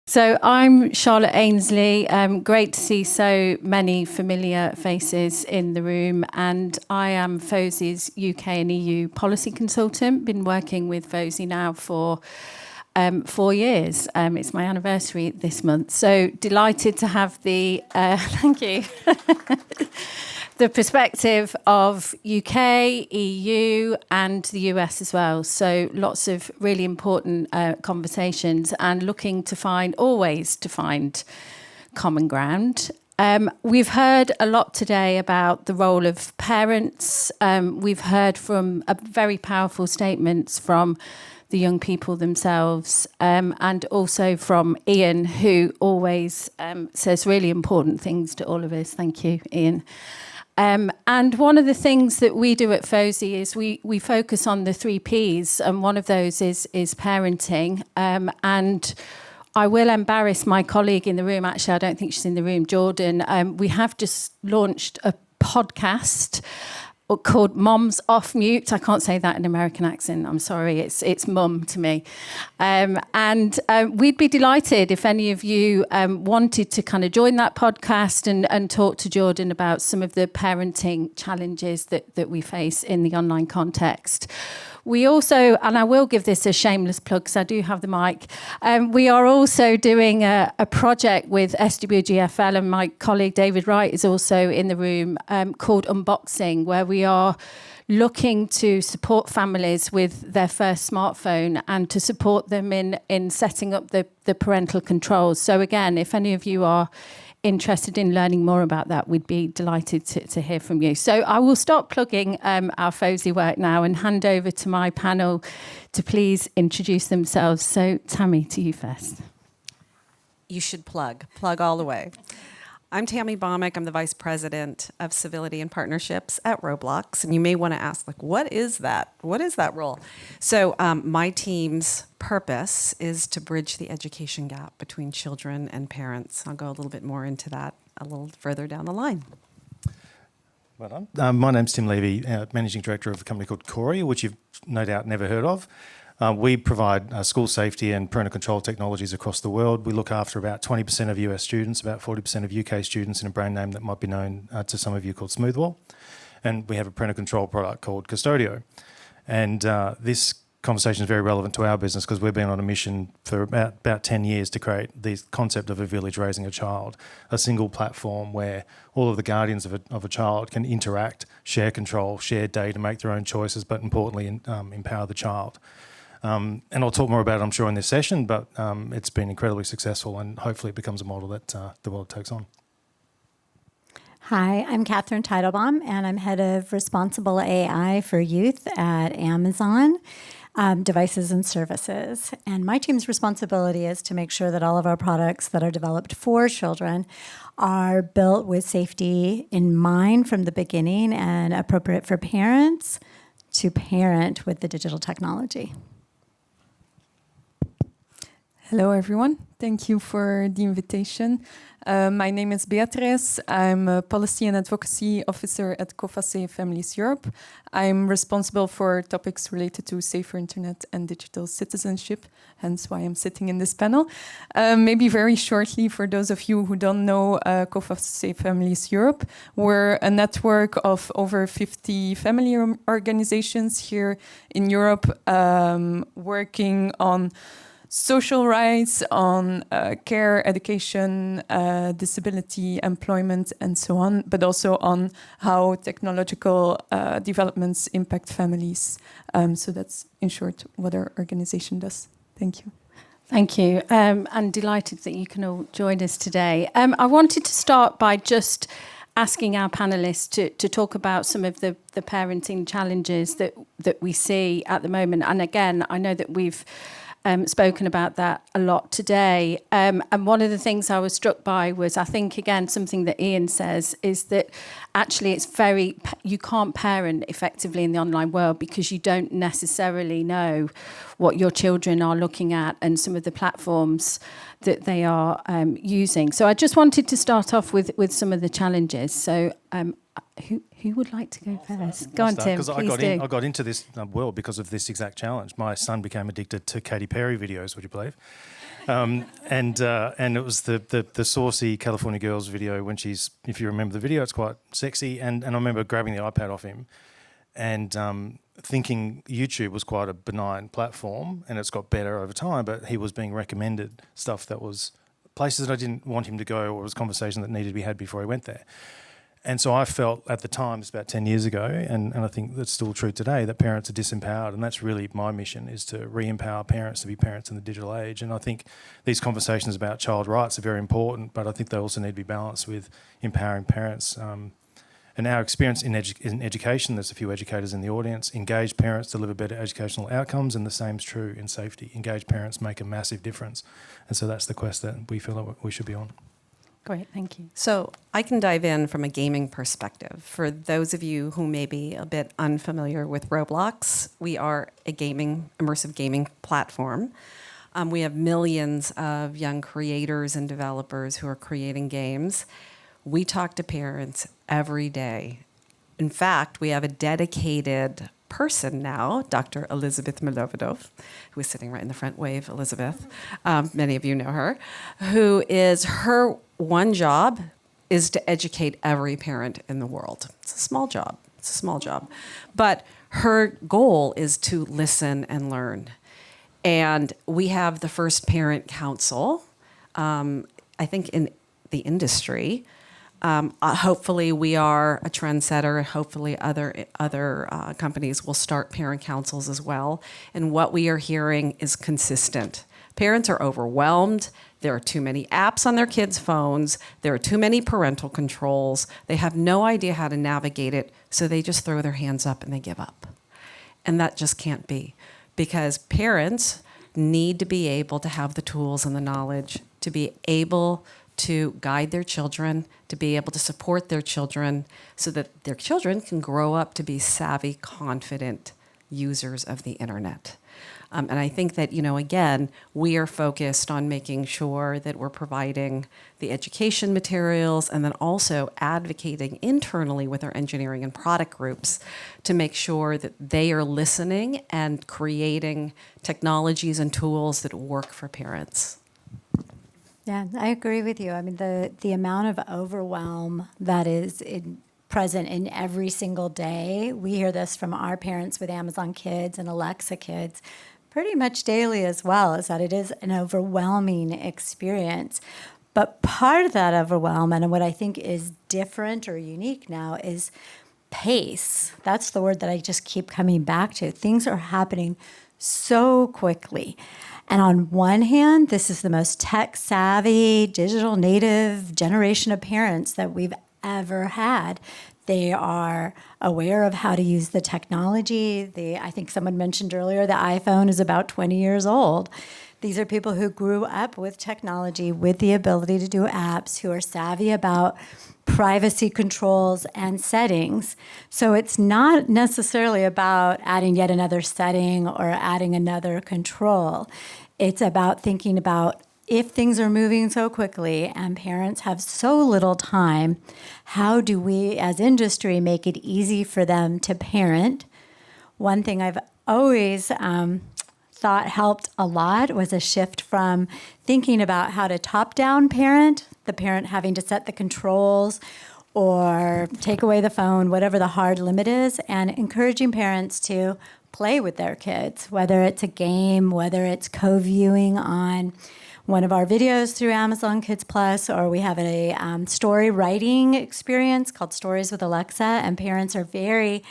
So I'm Charlotte Ainsley. Great to see so many familiar faces in the room, and I am FOSI's UK and EU policy consultant. Been working with FOSI now for 4 years. It's my anniversary this month, so delighted to have the thank you. The perspective of UK, EU and the US as well. So lots of really important conversations and looking to always find common ground. We've heard a lot today about the role of parents. We've heard from very powerful statements from the young people themselves, and also from Ian, who always says really important things to all of us. Thank you, Ian. And one of the things that we do at FOSI is we focus on the 3 Ps, and one of those is parenting. And I will embarrass my colleague in the room. Actually, I don't think she's in the room, Jordan. We have just launched a podcast called Mom's Off Mute. I can't say that in an American accent. I'm sorry. It's mum to me. And we'd be delighted if any of you wanted to kind of join that podcast and talk to Jordan about some of the parenting challenges that we face in the online context. We also, and I will give this a shameless plug because I do have the mic, we are also doing a project with SWGFL, and my colleague David Wright is also in the room, called Unboxing, where we are looking to support families with their first smartphone and to support them in setting up the parental controls. So again, if any of you are interested in learning more about that, we'd be delighted to hear from you. So I will stop plugging our FOSI work now and hand over to my panel to please introduce themselves. So Tammy, to you first. You should plug all the way. I'm Tammy Baumick. I'm the Vice President of Civility and Partnerships at Roblox. And you may want to ask, what is that? What is that role? So my team's purpose is to bridge the education gap between children and parents. I'll go a little bit more into that a little further down the line. Well done. My name's Tim Levy, Managing Director of a company called Corey, which you've no doubt never heard of. We provide school safety and parental control technologies across the world. We look after about 20% of US students, about 40% of UK students in a brand name that might be known to some of you called Smoothwall. And we have a parental control product called Custodio. And this conversation is very relevant to our business because we've been on a mission for about 10 years to create the concept of a village raising a child, a single platform where all of the guardians of a child can interact, share control, share data, make their own choices, but importantly, empower the child. And I'll talk more about it, I'm sure, in this session, but it's been incredibly successful and hopefully it becomes a model that the world takes on. Hi, I'm Catherine Teitelbaum, and I'm head of Responsible AI for Youth at Amazon Devices and Services. And my team's responsibility is to make sure that all of our products that are developed for children are built with safety in mind from the beginning and appropriate for parents to parent with the digital technology. Hello, everyone. Thank you for the invitation. My name is Beatrice. I'm a Policy and Advocacy Officer at FOSI Families Europe. I'm responsible for topics related to safer internet and digital citizenship, hence why I'm sitting in this panel. Maybe very shortly, for those of you who don't know FOSI Families Europe, we're a network of over 50 family organizations here in Europe, working on social rights, on care, education, disability, employment, and so on, but also on how technological developments impact families. So that's, in short, what our organization does. Thank you. Thank you. I'm delighted that you can all join us today. I wanted to start by just asking our panelists to talk about some of the parenting challenges that we see at the moment. And again, I know that we've spoken about that a lot today. And one of the things I was struck by was, I think, again, something that Ian says is that actually you can't parent effectively in the online world because you don't necessarily know what your children are looking at and some of the platforms that they are using. So I just wanted to start off with some of the challenges. So who would like to go first? Go on, Tim, please do. I got into this world because of this exact challenge. My son became addicted to Katy Perry videos, would you believe? And it was the saucy California Girls video when she's, if you remember the video, it's quite sexy. And I remember grabbing the iPad off him and thinking YouTube was quite a benign platform and it's got better over time, but he was being recommended stuff that was places that I didn't want him to go, or it was conversation that needed to be had before he went there. And so I felt at the time, it's about 10 years ago, and I think that's still true today, that parents are disempowered. And that's really my mission, is to re-empower parents to be parents in the digital age. And I think these conversations about child rights are very important, but I think they also need to be balanced with empowering parents. And our experience in education, there's a few educators in the audience, engaged parents deliver better educational outcomes, and the same is true in safety. Engaged parents make a massive difference. And so that's the quest that we feel that we should be on. Great, thank you. So I can dive in from a gaming perspective. For those of you who may be a bit unfamiliar with Roblox, we are a immersive gaming platform. We have millions of young creators and developers who are creating games. We talk to parents every day. In fact, we have a dedicated person now, Dr. Elizabeth Milovodov, who is sitting right in the front. Wave, Elizabeth. Many of you know her, who is her one job is to educate every parent in the world. It's a small job. But her goal is to listen and learn. And we have the first parent council, I think, in the industry. Hopefully we are a trendsetter. Hopefully other companies will start parent councils as well. And what we are hearing is consistent. Parents are overwhelmed. There are too many apps on their kids' phones. There are too many parental controls. They have no idea how to navigate it, so they just throw their hands up and they give up. And that just can't be, because parents need to be able to have the tools and the knowledge to be able to guide their children, to be able to support their children, so that their children can grow up to be savvy, confident users of the internet. And I think that, again, we are focused on making sure that we're providing the education materials and then also advocating internally with our engineering and product groups to make sure that they are listening and creating technologies and tools that work for parents. Yeah, I agree with you. I mean, the amount of overwhelm that is present in every single day, we hear this from our parents with Amazon Kids and Alexa Kids pretty much daily as well, is that it is an overwhelming experience. But part of that overwhelm, and what I think is different or unique now, is pace. That's the word that I just keep coming back to. Things are happening so quickly. And on one hand, this is the most tech-savvy, digital native generation of parents that we've ever had. They are aware of how to use the technology. I think someone mentioned earlier, the iPhone is about 20 years old. These are people who grew up with technology, with the ability to do apps, who are savvy about privacy controls and settings. So it's not necessarily about adding yet another setting or adding another control. It's about thinking about, if things are moving so quickly and parents have so little time, how do we as industry make it easy for them to parent? One thing I've always thought helped a lot was a shift from thinking about how to top-down parent, the parent having to set the controls or take away the phone, whatever the hard limit is, and encouraging parents to play with their kids, whether it's a game, whether it's co-viewing on one of our videos through Amazon Kids Plus, or we have a story writing experience called Stories with Alexa, and parents are very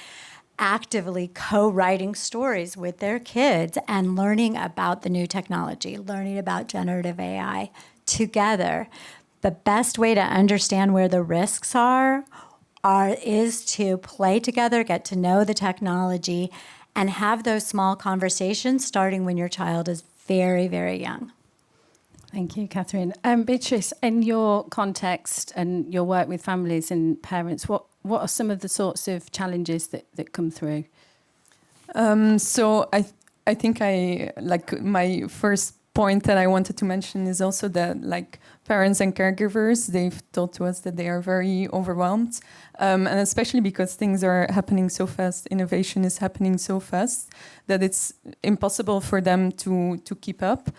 actively co-writing stories with their kids and learning about the new technology, learning about generative AI together. The best way to understand where the risks is to play together, get to know the technology, and have those small conversations starting when your child is very, very young. Thank you, Catherine. Beatrice, in your context and your work with families and parents, what are some of the sorts of challenges that come through? So I think my first point that I wanted to mention is also that parents and caregivers, they've told to us that they are very overwhelmed, and especially because things are happening so fast, innovation is happening so fast, that it's impossible for them to keep up.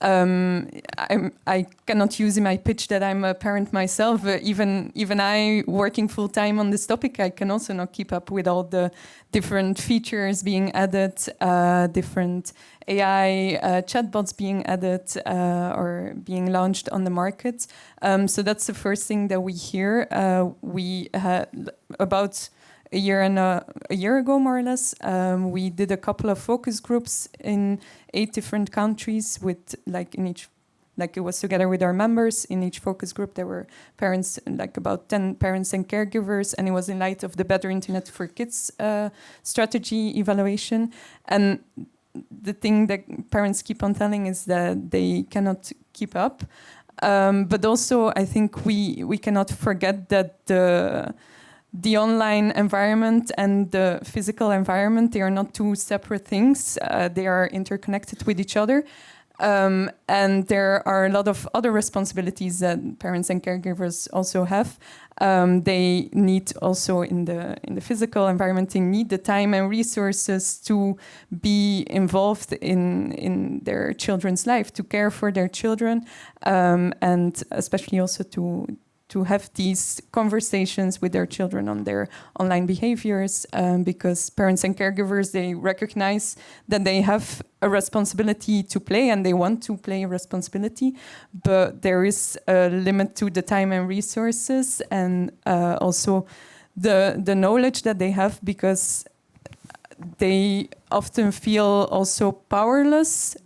I cannot use in my pitch that I'm a parent myself. Even I, working full time on this topic, I can also not keep up with all the different features being added, different AI chatbots being added or being launched on the market. So that's the first thing that we hear. We had about a year ago, more or less, we did a couple of focus groups in 8 different countries with it was together with our members. In each focus group, there were parents, like about 10 parents and caregivers, and it was in light of the Better Internet for Kids strategy evaluation. And the thing that parents keep on telling is that they cannot keep up. But also, I think we cannot forget that the online environment and the physical environment, they are not two separate things. They are interconnected with each other. And there are a lot of other responsibilities that parents and caregivers also have. They need also in the physical environment, they need the time and resources to be involved in their children's life, to care for their children, and especially also to have these conversations with their children on their online behaviors, because parents and caregivers, they recognize that they have a responsibility to play and they want to play a responsibility, but there is a limit to the time and resources and also the knowledge that they have, because they often feel also powerless,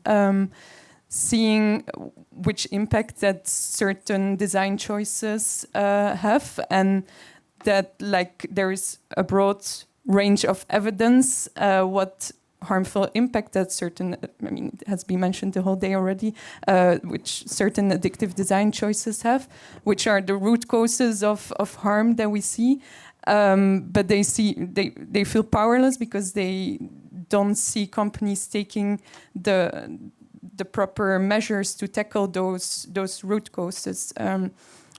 seeing which impact that certain design choices have, and that there is a broad range of evidence what harmful impact that certain, it has been mentioned the whole day already, which certain addictive design choices have, which are the root causes of harm that we see. But they feel powerless because they don't see companies taking the proper measures to tackle those root causes.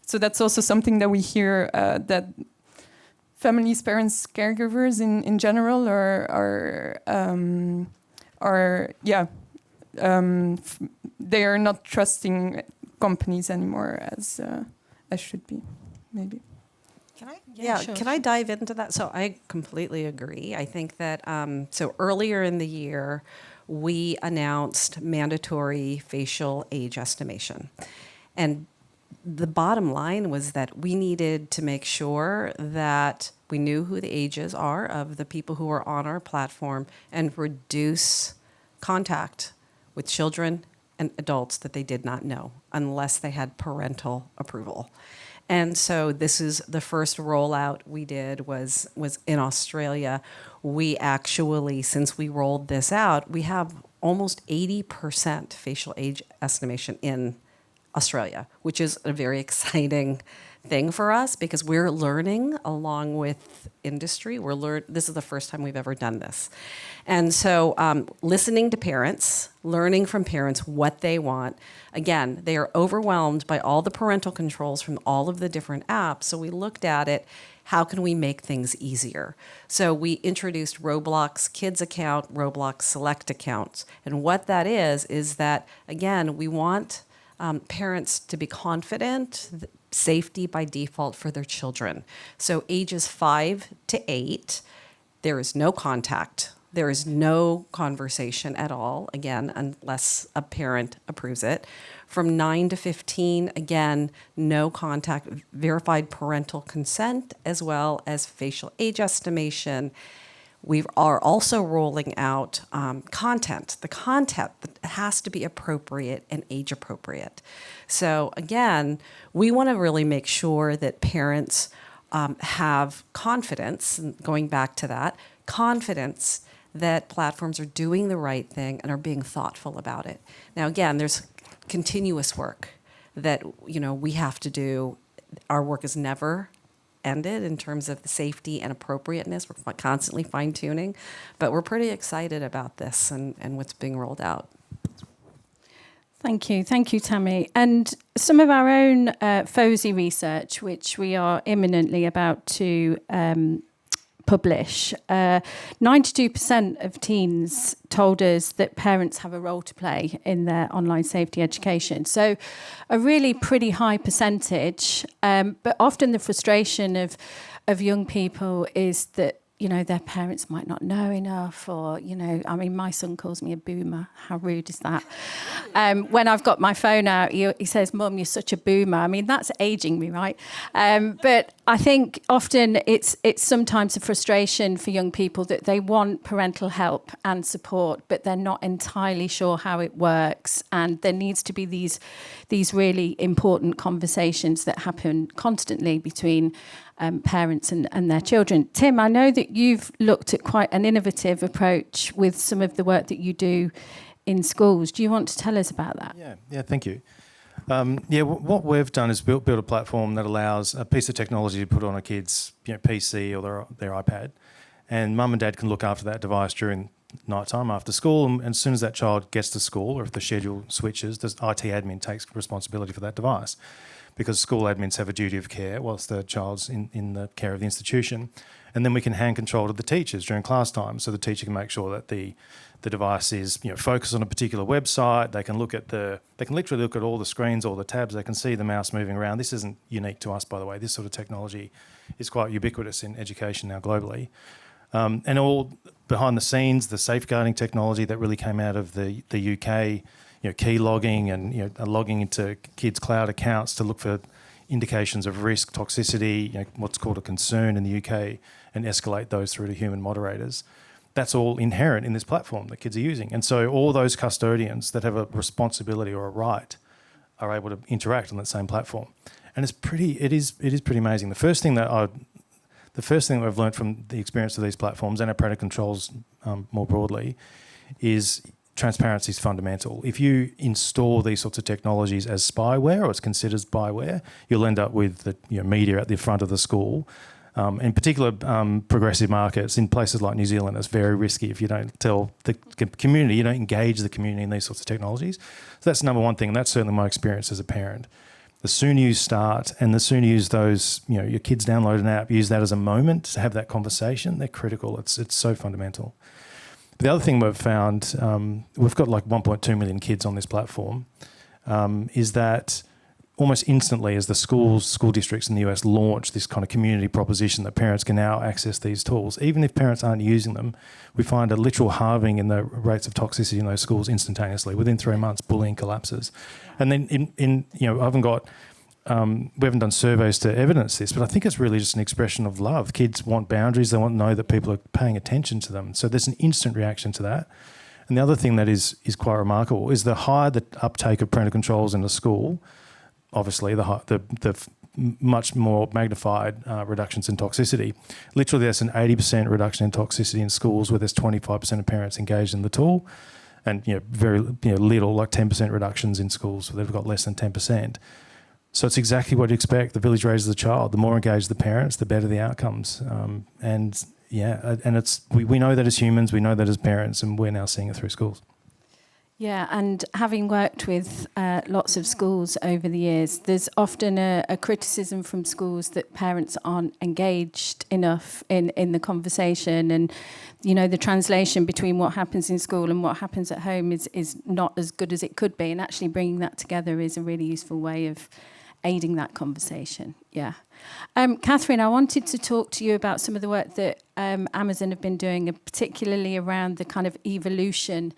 So that's also something that we hear, that families, parents, caregivers in general they are not trusting companies anymore as should be, maybe. Can I? Yeah, sure, Can I dive into that? So I completely agree. I think that so earlier in the year, we announced mandatory facial age estimation. And the bottom line was that we needed to make sure that we knew who the ages are of the people who are on our platform and reduce contact with children and adults that they did not know unless they had parental approval. And so this is the first rollout we did was in Australia. We actually, since we rolled this out, we have almost 80% facial age estimation in Australia, which is a very exciting thing for us because we're learning along with industry. This is the first time we've ever done this. And so listening to parents, learning from parents what they want. Again, they are overwhelmed by all the parental controls from all of the different apps. So we looked at it, how can we make things easier? So we introduced Roblox Kids account, Roblox Select accounts. And what that is that, again, we want parents to be confident, safety by default for their children. So ages 5 to 8, there is no contact. There is no conversation at all, again, unless a parent approves it. From 9 to 15, again, no contact, verified parental consent, as well as facial age estimation. We are also rolling out content. The content has to be appropriate and age appropriate. So again, we want to really make sure that parents have confidence, and going back to that, confidence that platforms are doing the right thing and are being thoughtful about it. Now, again, there's continuous work that we have to do. Our work is never ended in terms of the safety and appropriateness. We're constantly fine-tuning, but we're pretty excited about this and what's being rolled out. Thank you, Tammy. And some of our own FOSI research, which we are imminently about to publish, 92% of teens told us that parents have a role to play in their online safety education. So a really pretty high percentage, but often the frustration of young people is that, you know, their parents might not know enough, or, you know, I mean, my son calls me a boomer. How rude is that? When I've got my phone out, he says, "Mum, you're such a boomer." I mean, that's aging me, right? But I think often it's sometimes a frustration for young people that they want parental help and support, but they're not entirely sure how it works. And there needs to be these really important conversations that happen constantly between parents and their children. Tim, I know that you've looked at quite an innovative approach with some of the work that you do in schools. Do you want to tell us about that? Yeah, thank you. What we've done is build a platform that allows a piece of technology to put on a kid's PC or their iPad, and mum and dad can look after that device during night time after school, and as soon as that child gets to school, or if the schedule switches, the IT admin takes responsibility for that device, because school admins have a duty of care whilst the child's in the care of the institution. And then we can hand control to the teachers during class time, so the teacher can make sure that the device is, you know, focused on a particular website. They can literally look at all the screens, all the tabs. They can see the mouse moving around. This isn't unique to us, by the way. This sort of technology is quite ubiquitous in education now globally. And all behind the scenes, the safeguarding technology that really came out of the UK, you know, key logging and, you know, logging into kids' cloud accounts to look for indications of risk, toxicity, you know, what's called a concern in the UK, and escalate those through to human moderators. That's all inherent in this platform that kids are using. And so all those custodians that have a responsibility or a right are able to interact on that same platform. And it is pretty amazing. The first thing that I've learned from the experience of these platforms and our parental controls more broadly is transparency is fundamental. If you install these sorts of technologies as spyware, or it's considered spyware, you'll end up with the media at the front of the school. In particular, progressive markets in places like New Zealand, it's very risky if you don't tell the community, you don't engage the community in these sorts of technologies. So that's number one thing, and that's certainly my experience as a parent. The sooner you start, and the sooner you use those, you know, your kids download an app, use that as a moment to have that conversation, they're critical. It's so fundamental. But the other thing we've found, we've got like 1.2 million kids on this platform, is that almost instantly as the school districts in the US launch this kind of community proposition that parents can now access these tools, even if parents aren't using them, we find a literal halving in the rates of toxicity in those schools instantaneously. Within 3 months, bullying collapses. And then we haven't done surveys to evidence this, but I think it's really just an expression of love. Kids want boundaries. They want to know that people are paying attention to them. So there's an instant reaction to that. And the other thing that is quite remarkable is the higher the uptake of parental controls in a school, obviously the much more magnified reductions in toxicity. Literally, there's an 80% reduction in toxicity in schools where there's 25% of parents engaged in the tool, and very little, like 10% reductions in schools where they've got less than 10%. So it's exactly what you expect. The village raises the child. The more engaged the parents, the better the outcomes. And we know that as humans, we know that as parents, and we're now seeing it through schools. Yeah, and having worked with lots of schools over the years, there's often a criticism from schools that parents aren't engaged enough in the conversation, and the translation between what happens in school and what happens at home is not as good as it could be, and actually bringing that together is a really useful way of aiding that conversation. Yeah. Catherine, I wanted to talk to you about some of the work that Amazon have been doing, particularly around the kind of evolution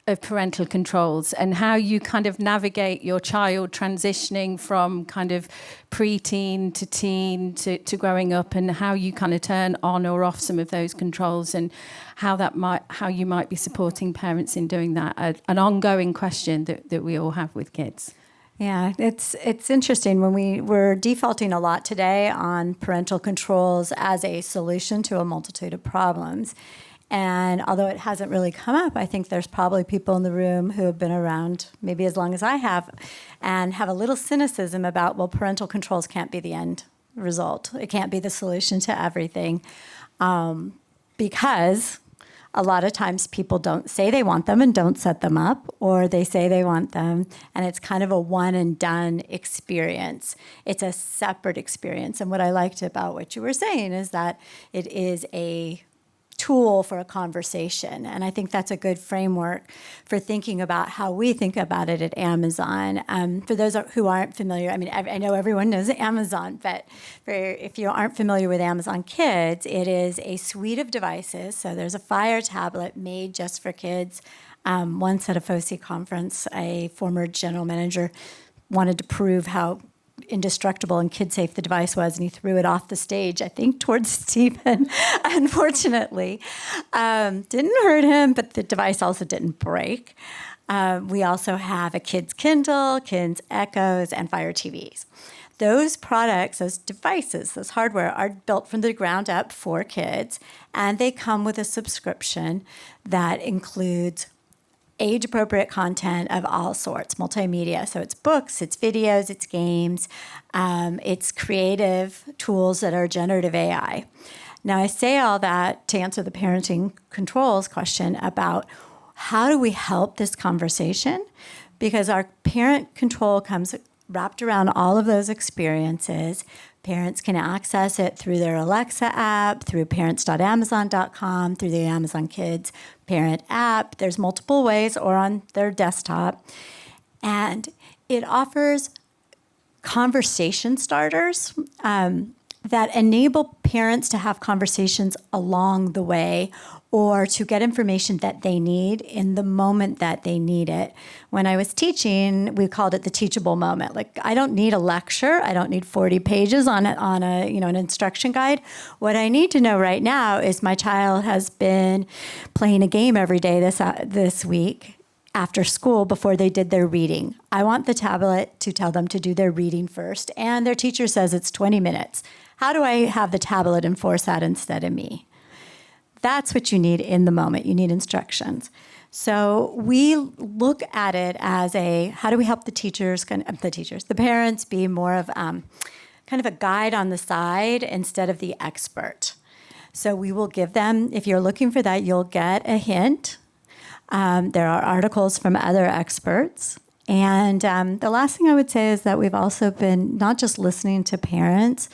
of parental controls and how you kind of navigate your child transitioning from kind of pre-teen to teen to growing up, and how you kind of turn on or off some of those controls, and how you might be supporting parents in doing that. An ongoing question that we all have with kids. Yeah, it's interesting when we're defaulting a lot today on parental controls as a solution to a multitude of problems. And although it hasn't really come up, I think there's probably people in the room who have been around maybe as long as I have and have a little cynicism about, well, parental controls can't be the end result. It can't be the solution to everything, because A lot of times people don't say they want them and don't set them up, or they say they want them and it's kind of a one and done experience. It's a separate experience. And what I liked about what you were saying is that it is a tool for a conversation. And I think that's a good framework for thinking about how we think about it at Amazon. For those who aren't familiar, I mean, I know everyone knows Amazon, but if you aren't familiar with Amazon Kids, it is a suite of devices. So there's a Fire tablet made just for kids. Once at a FOSI conference, a former general manager wanted to prove how indestructible and kid-safe the device was, and he threw it off the stage, I think, towards Stephen, unfortunately. Didn't hurt him, but the device also didn't break. We also have a Kids Kindle, Kids Echoes, and Fire TVs. Those products, those devices, those hardware are built from the ground up for kids, and they come with a subscription that includes age-appropriate content of all sorts, multimedia. So it's books, it's videos, it's games, it's creative tools that are generative AI. Now, I say all that to answer the parenting controls question about how do we help this conversation? Because our parent control comes wrapped around all of those experiences. Parents can access it through their Alexa app, through parents.amazon.com, through the Amazon Kids parent app. There's multiple ways, or on their desktop. And it offers conversation starters that enable parents to have conversations along the way, or to get information that they need in the moment that they need it. When I was teaching, we called it the teachable moment. Like, I don't need a lecture. I don't need 40 pages on an instruction guide. What I need to know right now is my child has been playing a game every day this week after school before they did their reading. I want the tablet to tell them to do their reading first, and their teacher says it's 20 minutes. How do I have the tablet enforce that instead of me? That's what you need in the moment. You need instructions. So we look at it as how do we help the parents be more of kind of a guide on the side instead of the expert. So we will give them, if you're looking for that, you'll get a hint. There are articles from other experts. And the last thing I would say is that we've also been not just listening to parents,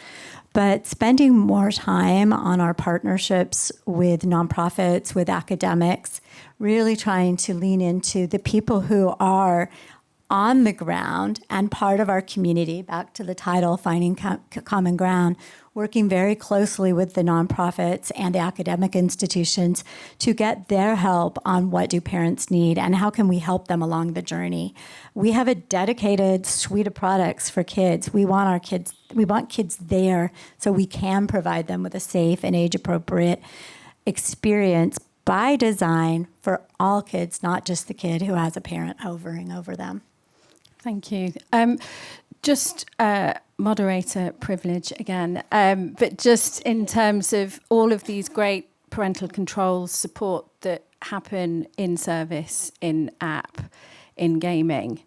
but spending more time on our partnerships with nonprofits, with academics, really trying to lean into the people who are on the ground and part of our community, back to the title, Finding Common Ground, working very closely with the nonprofits and the academic institutions to get their help on what do parents need and how can we help them along the journey. We have a dedicated suite of products for kids. We want kids there so we can provide them with a safe and age-appropriate experience by design for all kids, not just the kid who has a parent hovering over them. Thank you. Just moderator privilege again, but just in terms of all of these great parental controls support that happen in service, in app, in gaming,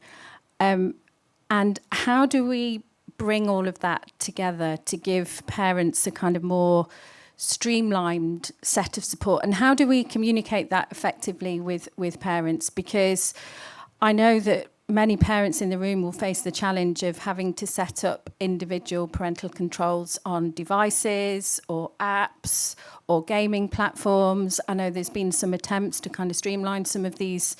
and how do we bring all of that together to give parents a kind of more streamlined set of support, and how do we communicate that effectively with parents? Because I know that many parents in the room will face the challenge of having to set up individual parental controls on devices or apps or gaming platforms. I know there's been some attempts to kind of streamline some of these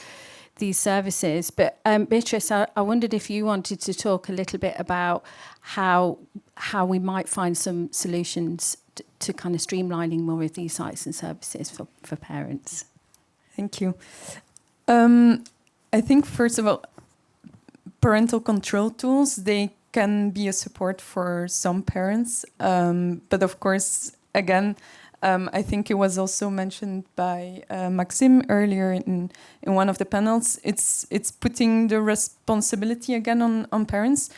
services. But Beatrice, I wondered if you wanted to talk a little bit about how we might find some solutions to kind of streamlining more of these sites and services for parents. Thank you. I think, first of all, parental control tools, they can be a support for some parents. But of course, again, I think it was also mentioned by Maxime earlier in one of the panels, it's putting the responsibility again on parents.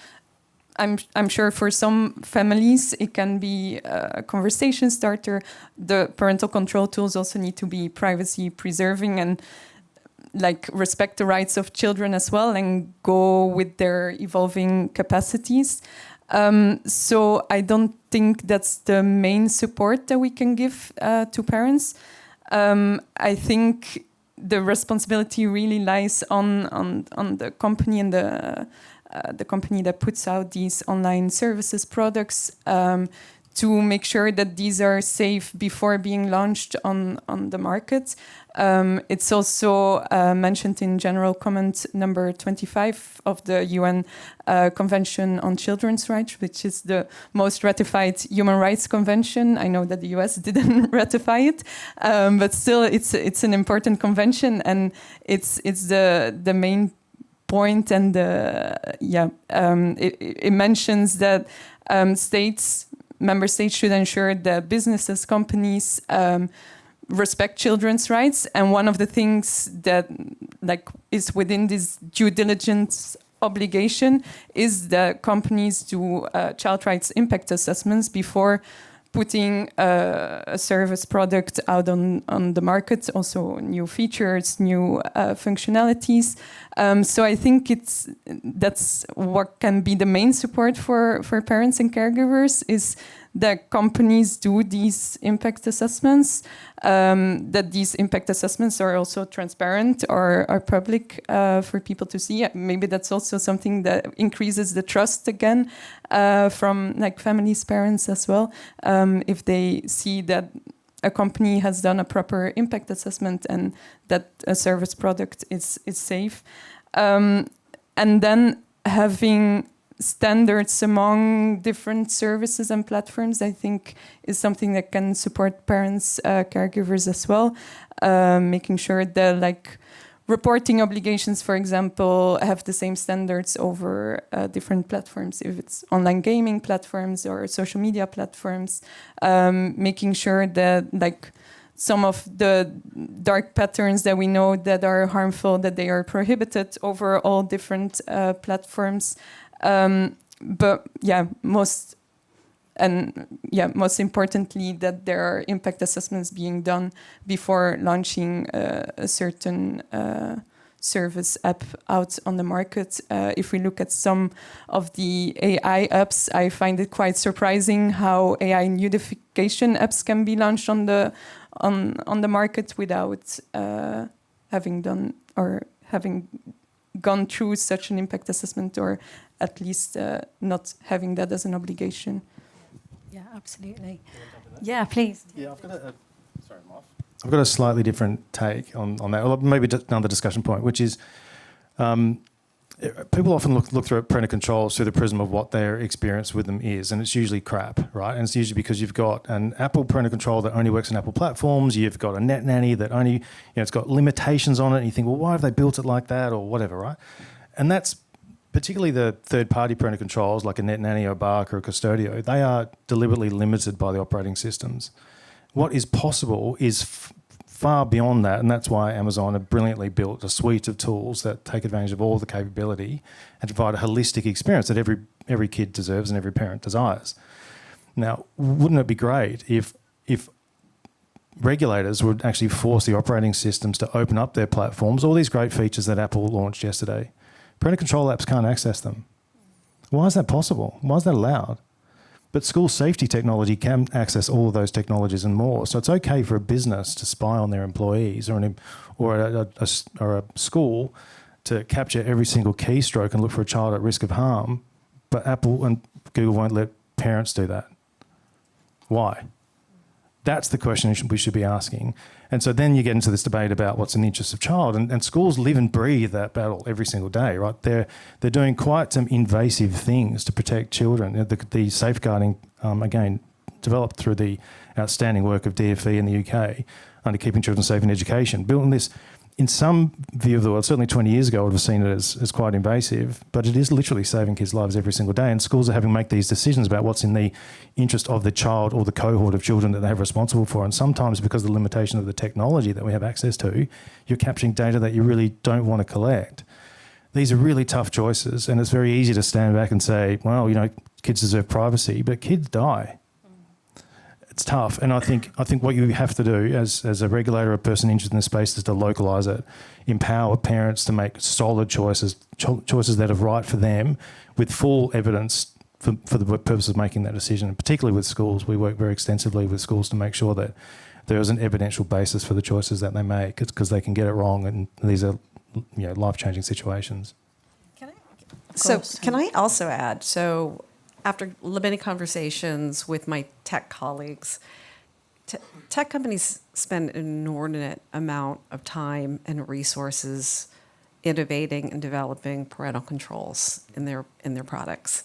I'm sure for some families it can be a conversation starter. The parental control tools also need to be privacy preserving and respect the rights of children as well and go with their evolving capacities. So I don't think that's the main support that we can give to parents. I think the responsibility really lies on the company and the company that puts out these online services products to make sure that these are safe before being launched on the market. It's also mentioned in General Comment number 25 of the UN Convention on Children's Rights, which is the most ratified human rights convention. I know that the US didn't ratify it, but still it's an important convention, and it's the main point, and it mentions that member states should ensure that businesses, companies respect children's rights. And one of the things that is within this due diligence obligation is that companies do child rights impact assessments before putting a service product out on the market, also new features, new functionalities. So I think that's what can be the main support for parents and caregivers, is that companies do these impact assessments, that these impact assessments are also transparent or are public for people to see. Maybe that's also something that increases the trust again from families, parents as well, if they see that a company has done a proper impact assessment and that a service product is safe. And then having standards among different services and platforms, I think, is something that can support parents, caregivers as well, making sure that reporting obligations, for example, have the same standards over different platforms, if it's online gaming platforms or social media platforms, making sure that some of the dark patterns that we know that are harmful, that they are prohibited over all different platforms. But most importantly, that there are impact assessments being done before launching a certain service app out on the market. If we look at some of the AI apps, I find it quite surprising how AI nudification apps can be launched on the market without having done or having gone through such an impact assessment, or at least not having that as an obligation. Yeah, absolutely. Yeah, please. Yeah, I've got a slightly different take on that, or maybe another discussion point, which is people often look through parental controls through the prism of what their experience with them is, and it's usually crap, right? And it's usually because you've got an Apple parental control that only works on Apple platforms, you've got a net nanny that only, it's got limitations on it, and you think, well, why have they built it like that, or whatever, right? And that's particularly the third-party parental controls, like a net nanny or a Bark or a Custodio, they are deliberately limited by the operating systems. What is possible is far beyond that, and that's why Amazon have brilliantly built a suite of tools that take advantage of all the capability and provide a holistic experience that every kid deserves and every parent desires. Now, wouldn't it be great if regulators would actually force the operating systems to open up their platforms, all these great features that Apple launched yesterday? Parental control apps can't access them. Why is that possible? Why is that allowed? But school safety technology can access all of those technologies and more. So it's okay for a business to spy on their employees or a school to capture every single keystroke and look for a child at risk of harm. But Apple and Google won't let parents do that. Why? That's the question we should be asking. And so then you get into this debate about what's in the interest of child. And schools live and breathe that battle every single day, right? They're doing quite some invasive things to protect children. The safeguarding, again, developed through the outstanding work of DfE in the UK under Keeping Children Safe in Education. Built on this, in some view of the world, certainly 20 years ago, I would have seen it as quite invasive, but it is literally saving kids' lives every single day. And schools are having to make these decisions about what's in the interest of the child or the cohort of children that they have responsible for. And sometimes because of the limitation of the technology that we have access to, you're capturing data that you really don't want to collect. These are really tough choices, and it's very easy to stand back and say, well, kids deserve privacy, but kids die. It's tough, and I think what you have to do as a regulator, a person interested in the space, is to localise it, empower parents to make solid choices that are right for them, with full evidence for the purpose of making that decision. And particularly with schools, we work very extensively with schools to make sure that there is an evidential basis for the choices that they make, because they can get it wrong, and these are life-changing situations. So can I also add, so after many conversations with my tech colleagues, tech companies spend an inordinate amount of time and resources innovating and developing parental controls in their products.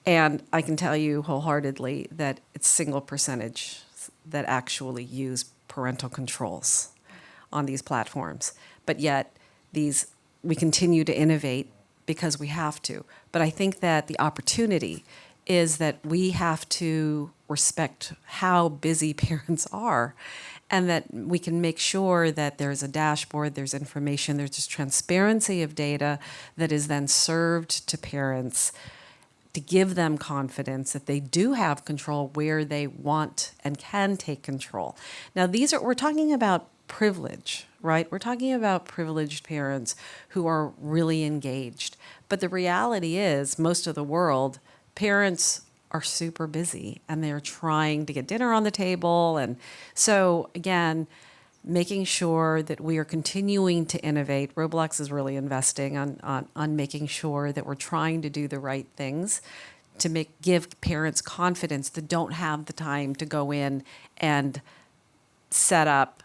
And I can tell you wholeheartedly that it's single percentage that actually use parental controls on these platforms. But yet we continue to innovate because we have to. But I think that the opportunity is that we have to respect how busy parents are, and that we can make sure that there's a dashboard, there's information, there's just transparency of data that is then served to parents to give them confidence that they do have control where they want and can take control. Now, we're talking about privilege, right? We're talking about privileged parents who are really engaged. But the reality is, most of the world, parents are super busy and they're trying to get dinner on the table. And so, again, making sure that we are continuing to innovate. Roblox is really investing on making sure that we're trying to do the right things to give parents confidence that don't have the time to go in and set up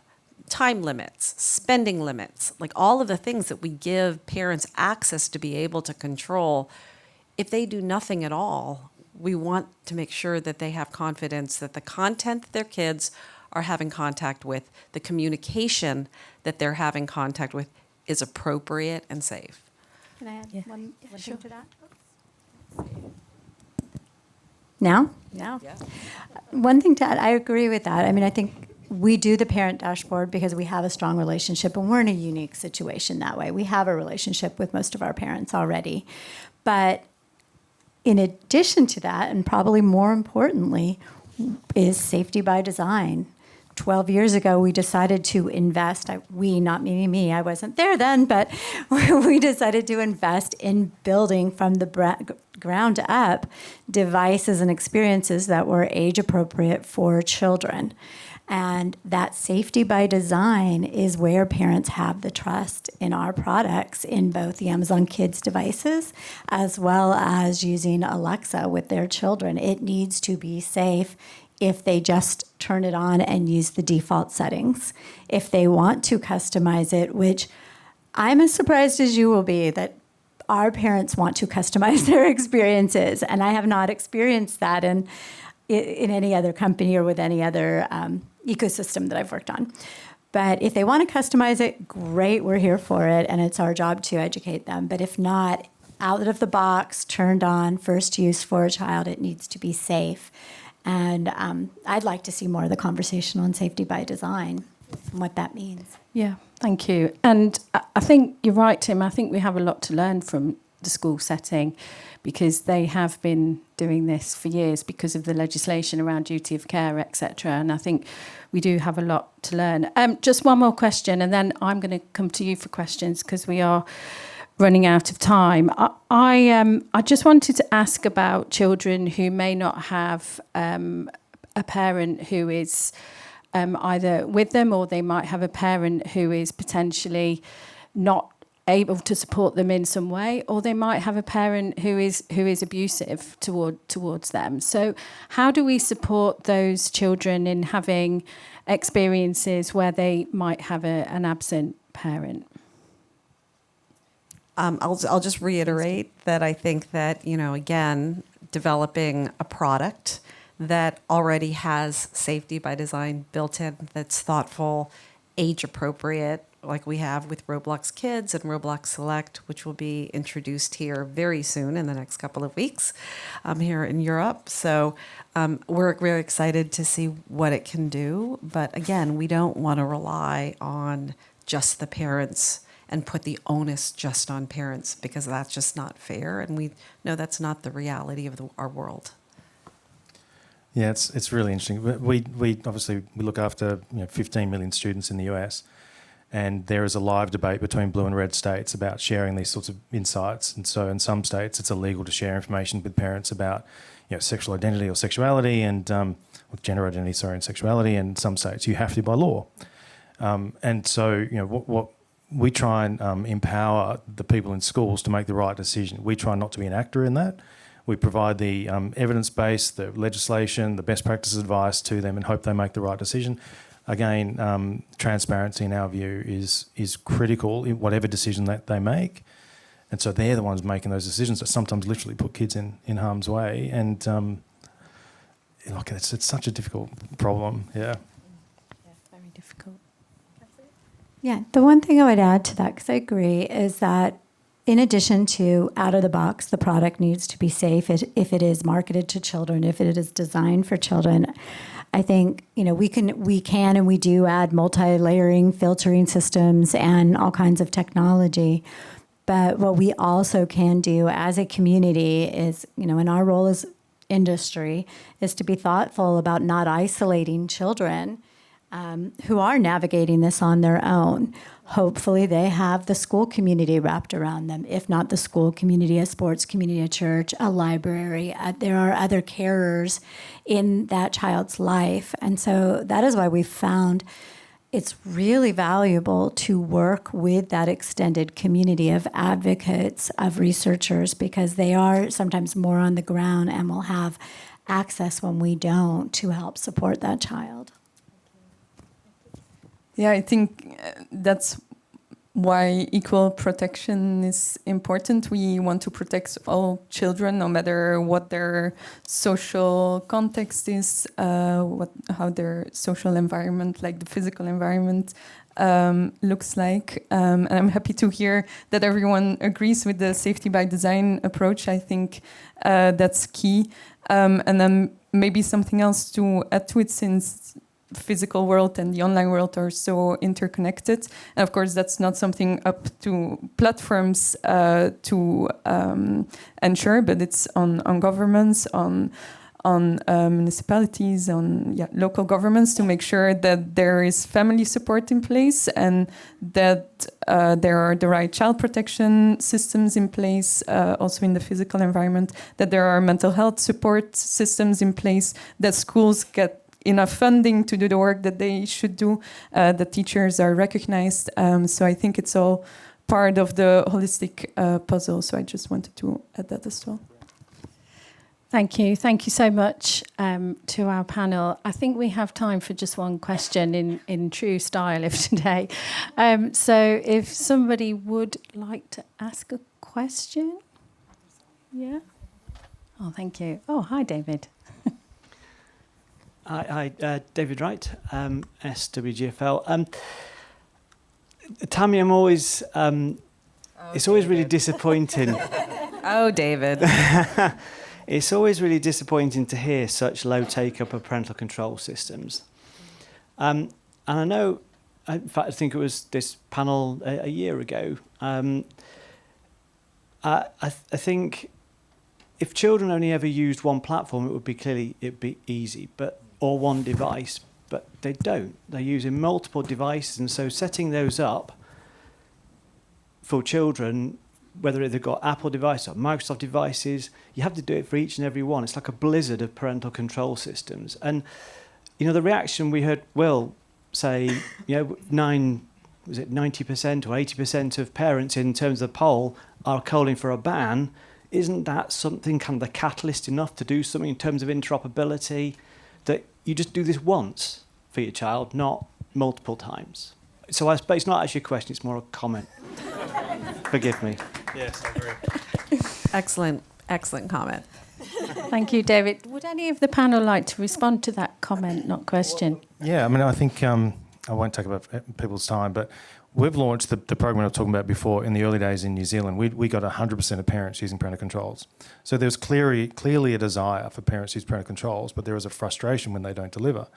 time limits, spending limits, like all of the things that we give parents access to be able to control. If they do nothing at all, we want to make sure that they have confidence that the content that their kids are having contact with, the communication that they're having contact with, is appropriate and safe. Can I add one thing to that? Now? Yeah. One thing to add, I agree with that. I mean, I think we do the parent dashboard because we have a strong relationship, and we're in a unique situation that way. We have a relationship with most of our parents already. But in addition to that, and probably more importantly, is safety by design. 12 years ago, we decided to invest, not me, I wasn't there then, but we decided to invest in building from the ground up devices and experiences that were age appropriate for children. And that safety by design is where parents have the trust in our products, in both the Amazon Kids devices as well as using Alexa with their children. It needs to be safe if they just turn it on and use the default settings. If they want to customize it, which I'm as surprised as you will be that our parents want to customize their experiences, and I have not experienced that in any other company or with any other ecosystem that I've worked on. But if they want to customize it, great, we're here for it, and it's our job to educate them. But if not, out of the box, turned on, first use for a child, it needs to be safe. And I'd like to see more of the conversation on safety by design and what that means. Yeah, thank you. And I think you're right, Tim. I think we have a lot to learn from the school setting, because they have been doing this for years because of the legislation around duty of care, etc. And I think we do have a lot to learn. Just one more question, and then I'm going to come to you for questions because we are running out of time. I just wanted to ask about children who may not have a parent who is either with them, or they might have a parent who is potentially not able to support them in some way, or they might have a parent who is abusive towards them. So how do we support those children in having experiences where they might have an absent parent? I'll just reiterate that I think that, again, developing a product that already has safety by design built in, that's thoughtful, age appropriate, like we have with Roblox Kids and Roblox Select, which will be introduced here very soon in the next couple of weeks here in Europe. So we're very excited to see what it can do. But again, we don't want to rely on just the parents and put the onus just on parents, because that's just not fair. And we know that's not the reality of our world. Yeah, it's really interesting. We obviously we look after 15 million students in the US, And there is a live debate between blue and red states about sharing these sorts of insights. And so in some states, it's illegal to share information with parents about sexual identity or sexuality and gender identity, and sexuality. And some states you have to by law. And so what we try and empower the people in schools to make the right decision. We try not to be an actor in that. We provide the evidence base, the legislation, the best practice advice to them and hope they make the right decision. Again, transparency in our view is critical in whatever decision that they make. And so they're the ones making those decisions that sometimes literally put kids in harm's way. And it's such a difficult problem, yeah. Very difficult. Yeah, the one thing I would add to that, because I agree, is that in addition to out of the box, the product needs to be safe if it is marketed to children, if it is designed for children. I think we can and we do add multi-layering filtering systems and all kinds of technology. But what we also can do as a community is, in our role as industry, is to be thoughtful about not isolating children who are navigating this on their own. Hopefully they have the school community wrapped around them. If not the school community, a sports community, a church, a library. There are other carers in that child's life. And so that is why we found it's really valuable to work with that extended community of advocates, of researchers, because they are sometimes more on the ground and will have access when we don't to help support that child. Yeah, I think that's why equal protection is important. We want to protect all children, no matter what their social context is, how their social environment, like the physical environment, looks like. And I'm happy to hear that everyone agrees with the safety by design approach. I think that's key. And then maybe something else to add to it, since physical world and the online world are so interconnected. And of course, that's not something up to platforms to ensure, but it's on governments, on municipalities, on local governments to make sure that there is family support in place and that there are the right child protection systems in place, also in the physical environment, that there are mental health support systems in place, that schools get enough funding to do the work that they should do, that teachers are recognized. So I think it's all part of the holistic puzzle. So I just wanted to add that as well. Thank you. Thank you so much to our panel. I think we have time for just one question in true style of today. So if somebody would like to ask a question. Yeah. Oh, thank you. Oh, hi, David. Hi, David Wright, SWGFL. Tammy, I'm always, it's always really disappointing. Oh, David. It's always really disappointing to hear such low take-up of parental control systems. And I know, in fact, I think it was this panel a year ago. I think if children only ever used one platform, it'd be easy, or one device, but they don't. They're using multiple devices, and so setting those up for children, whether they've got Apple devices or Microsoft devices, you have to do it for each and every one. It's like a blizzard of parental control systems. And, the reaction we heard Will say, 90% or 80% of parents in terms of the poll are calling for a ban. Isn't that something, kind of the catalyst enough to do something in terms of interoperability, that you just do this once for your child, not multiple times? So it's not actually a question, it's more a comment. Forgive me. Yes, I agree. Excellent comment. Thank you, David. Would any of the panel like to respond to that comment, not question? Yeah, I think I won't take up people's time, but we've launched the program I was talking about before in the early days in New Zealand. We got 100% of parents using parental controls. So there's clearly a desire for parents to use parental controls, but there is a frustration when they don't deliver.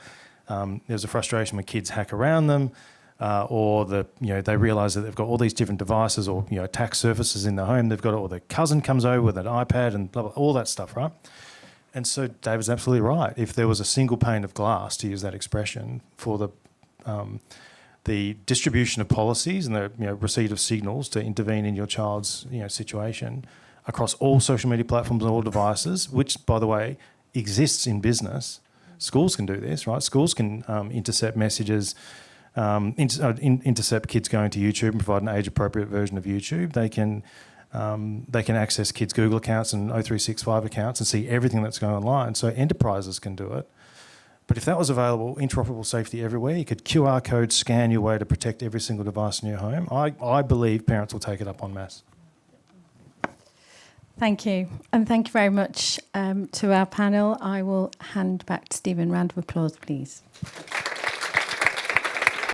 There's a frustration when kids hack around them, or they realise that they've got all these different devices or attack surfaces in the home. They've got it, or the cousin comes over with an iPad and blah, blah, all that stuff, right? And so David's absolutely right. If there was a single pane of glass, to use that expression, for the distribution of policies and the receipt of signals to intervene in your child's situation across all social media platforms and all devices, which, by the way, exists in business. Schools can do this, right? Schools can intercept messages, intercept kids going to YouTube and provide an age-appropriate version of YouTube. They can access kids' Google accounts and O365 accounts and see everything that's going online. So enterprises can do it. But if that was available, interoperable safety everywhere, you could QR code scan your way to protect every single device in your home. I believe parents will take it up en masse. Thank you. And thank you very much to our panel. I will hand back to Stephen. Round of applause, please.